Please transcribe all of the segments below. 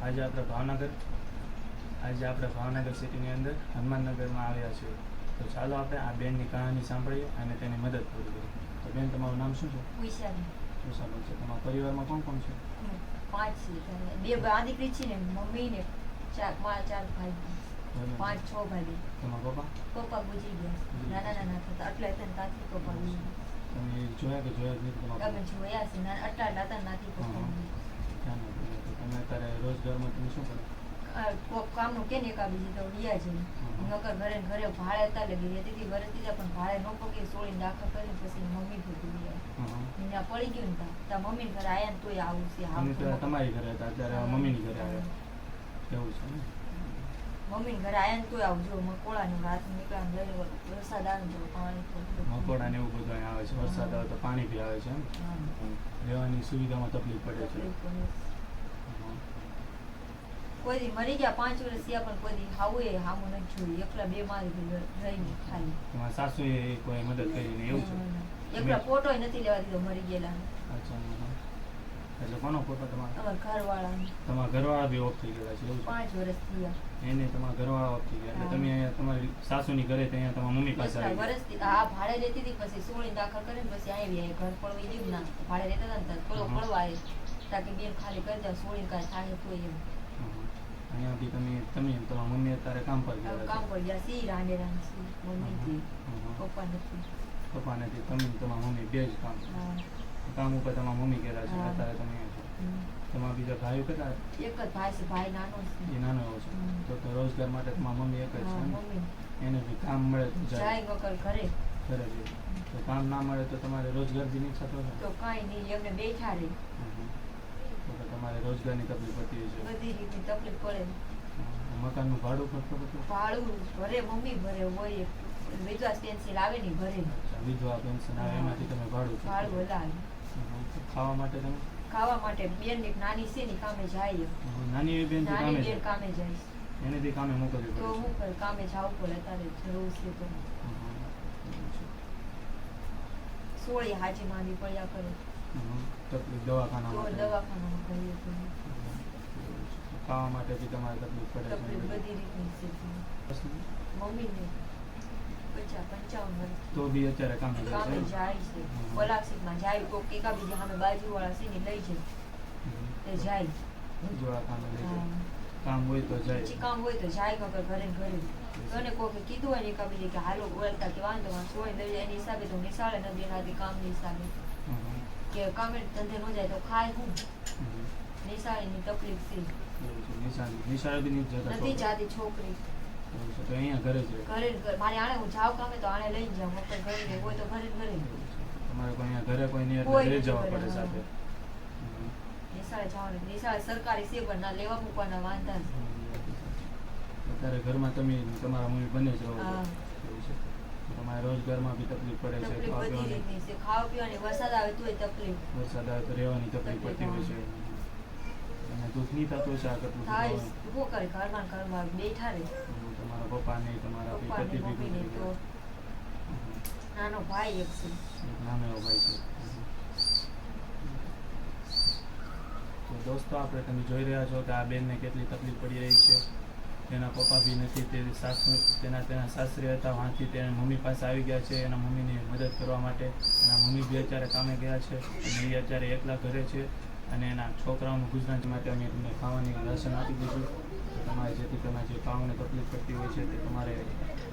આજે આપણે ભાવનગર સિટીની અંદર હનુમાનનગરમાં આવ્યા છીએ. તો ચાલો આપણે આ બેનની કહાની સાંભળીએ અને તેની મદદ પૂરી કરીએ. તો બેન, તમારું નામ શું છે? ઉષાબેન. ઉષાબેન છે. તમારા પરિવારમાં કોણ કોણ છે? 5 છે. 2 બા દીકરી છે ને, મમ્મી ને 4 ભાઈ. 5-6 ભાઈ. તમારા પપ્પા ગુજરી ગયા. નાના હતા એટલે ત્યાંથી પપ્પા ગુજરી ગયા. તમે જોયા કે જોયા જ નથી તમારા? તમે જોયા છે આટલા હતા નાથી પપ્પા. તમે અત્યારે રોજગારમાં તમે શું કરો? કામનું કે ને એકા બીજી તો વ્યા છે. નકર ઘરે ભાડે હતા લગી રહેતી વર્ષ દીધા પણ ભાડે ન પગે સોળીને દાખલ કરીને પછી મમ્મી ભૂલી ગયા. ત્યાં પડી ગયું ને ત્યાં મમ્મી ઘરે આવ્યા ને તોય આવું છે. તમારી ઘરે હતા અત્યારે મમ્મીની ઘરે આવ્યા એવું છે ને? મમ્મી ઘરે આવ્યા ને તોય આવું જો મકોડા ને રાત નીકળ્યા વરસાદ આવે ને પાણી મકોડા ને એવું બધું આવે છે. વરસાદ આવે તો પાણી બી આવે છે. રહેવાની સુવિધામાં તકલીફ પડે છે. કોઈ દી મરી ગયા 5 વર્ષ થયા પણ કોઈ દી હાવું હામું નથી જોયું. એકલા બે મારી રહીને ખાલી. તમારા સાસુએ કોઈ મદદ કરીને એવું છે? એકલા ફોટો નથી લેવા દીધો મરી ગયેલા. અચ્છા. એટલે કોનો ફોટો તમારો? અમારા ઘરવાળા. તમારા ઘરવાળા બી ઓફ થઈ ગયેલા છે એવું છે? 5 વર્ષ થયા. એને તમારા ઘરવાળા ઓફ થઈ ગયા એટલે તમે અહીંયા તમારી સાસુની ઘરે ત્યાં તમારા મમ્મી પાસે આવી ગયા? વર્ષથી ભાડે રહેતી હતી પછી સોળી દાખલ કરીને પછી આવી ઘર પડવી ગયું ના ભાડે રહેતા હતા ને પડવા આવે તાકે બેન ખાલી કરી દે સોળી કાંઈ થાય તો એમ. અહીંયાથી તમે તમારા મમ્મી અત્યારે કામ પર ગયા સી રાંડે મમ્મી પપ્પા નથી તમારા મમ્મી બે જ કામ ઉપર તમારા મમ્મી ગયેલા છે. અત્યારે તમે અહીંયા છો. તમારા બીજા ભાઈઓ કેટલા? એક જ ભાઈ છે. ભાઈ નાનો છે. એ નાનો એવો છે. તો રોજગાર માટે તમારા મમ્મી એક જ છે. એને બી કામ મળે તો જાય ઘરે તો કામ ના મળે તો તમારે રોજગાર બી નહીં થતો તો કાંઈ નહીં એમને બેઠા રહે. તમારે રોજગારની તકલીફ પડતી છે? બધી રીતની તકલીફ પડે. મકાનનું ભાડું પણ ભાડું ભરે મમ્મી ભરે હોય વિધવા પેન્શન આવે ને ભરે. વિધવા પેન્શન આવે એમાંથી તમે ભાડું હલાવે. ખાવા માટે તમે? ખાવા માટે બેન ની નાની છે ને કામે જાય. નાની બેન કામે જાય એને બી કામે મોકલવી પડે તો હું કર કામે જવું પડે અત્યારે જરૂર છે તો. સોળી હાજી માંડી પડ્યા કરે. તકલીફ દવાખાનામાં કરીએ ખાવા માટે બી તમારે તકલીફ પડે છે? તકલીફ બધી રીતની છે. મમ્મી ને 55 વર્ષ તો બી અત્યારે કામે જાય છે. પલાક્ષિકમાં જાય કોક એકા બીજા સામે બાજુવાળા છે ને લઈ જાય તે જાય. જોડા કામે લઈ જાય. કામ હોય તો જાય. કામ હોય તો જાય વગર ઘરે તને કોકે કીધું હોય ને એકા બીજે કે હાલો બોલતા કે વાંધો સોય દઈ એની હિસાબે તો નિશાળે ન દેનાથી કામની હિસાબે કે કામે ધંધે ન જાય તો ખાય હું. નિશાળીની તકલીફ છે. નિશાળે બી નથી જાતી છોકરી તો અહીંયા ઘરે મારે આને હું જાવ કામે તો આને લઈને જાવ મકર ઘરે હોય તો ઘરે તમારે કોઈ અહીંયા ઘરે કોઈ નહીં એટલે લઈ જવા પડે સાથે. નિશાળે જવાનું નિશાળે સરકારી છે પણ ના લેવા મૂકવાના વાંધા છે. અત્યારે ઘરમાં તમે તમારા મમ્મી બને જ રહો છો. તમારે રોજગારમાં બી તકલીફ પડે છે. ખાવા પીવાની વરસાદ આવે તોય તકલીફ. વરસાદ આવે તો રહેવાની તકલીફ પડતી હોય છે. અને દુઃખ નહીં થતું છે આ કેટલું થાય શું કરે ઘરમાં બેઠા રહે. તમારા પપ્પા નહીં તમારા પતિ બી તો નાનો ભાઈ એક છે. નાનો એવો ભાઈ છે. તો દોસ્તો આપણે તમે જોઈ રહ્યા છો કે આ બેનને કેટલી તકલીફ પડી રહી છે. તેના પપ્પા બી નથી. તે તેના સાસરી હતા વાંથી તેના મમ્મી પાસે આવી ગયા છે એના મમ્મીની મદદ કરવા માટે. એના મમ્મી બી અત્યારે કામે ગયા છે અને એ અત્યારે એકલા ઘરે છે અને એના છોકરાઓનું ગુજરાત માટે અમે તમને ખાવાની રાશન આપી દીધું. તમારે જેથી તમે જે ખાવાની તકલીફ પડતી હોય છે તે તમારે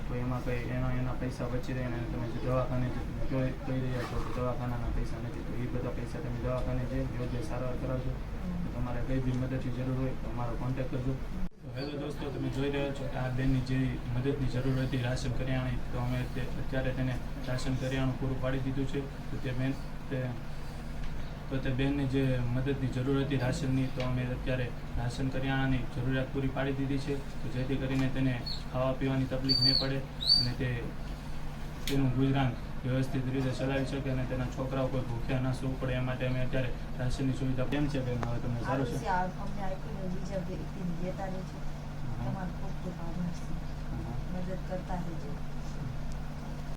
કોઈ એમાં કંઈ એના પૈસા બચી રહે અને તમે જે દવાખાને કહી રહ્યા છો કે દવાખાનાના પૈસા નથી તો એ બધા પૈસા તમે દવાખાને જઈ યોગ્ય સારવાર કરાવજો. તમારે કઈ બી મદદની જરૂર હોય તો અમારો કોન્ટેક્ટ કરજો. હેલો દોસ્તો, તમે જોઈ રહ્યા છો કે આ બેનની જે મદદની જરૂર હતી રાશન કરિયાણાની તો અમે અત્યારે તેને રાશન કરિયાણું પૂરું પાડી દીધું છે. તો તે બેનની જે મદદની જરૂર હતી રાશનની તો અમે અત્યારે રાશન કરિયાણાની જરૂરિયાત પૂરી પાડી દીધી છે તો જેથી કરીને તેને ખાવા પીવાની તકલીફ નહીં પડે અને તેનું ગુજરાન વ્યવસ્થિત રીતે ચલાવી શકે અને તેના છોકરાઓ કોઈ ભૂખ્યા ના સૂવું પડે એ માટે અમે અત્યારે રાશનની સુવિધા કેમ છે બેન? હવે તમને સારું છે? મદદ કરતા રહેજો.